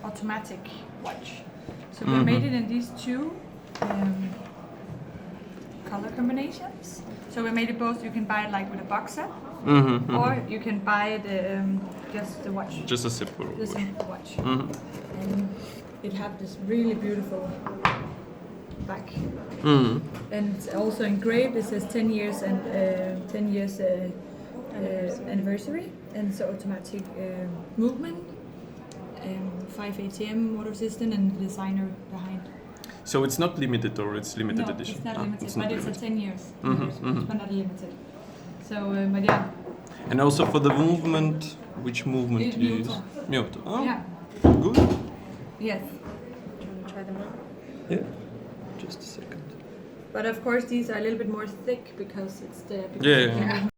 automatic watch. So we made it in these two color combinations. So we made it both. You can buy it like with a box set, or you can buy it just the watch. Just a simple The watch. simple watch. And it have this really beautiful back. And also engraved. It says 10 years and 10 years anniversary, and so automatic movement, 5 ATM motor system, and the designer behind. So it's not limited, or it's limited No, edition? it's not limited, it's not but limited. it's a 10 years anniversary, but not limited. So, but yeah. And also for the movement, which movement do you use? Mute. Oh, Yeah. good. Yes. Do you want to try them out? Yeah. Just a second. But of course, these are a little bit more thick because it's the. Yeah.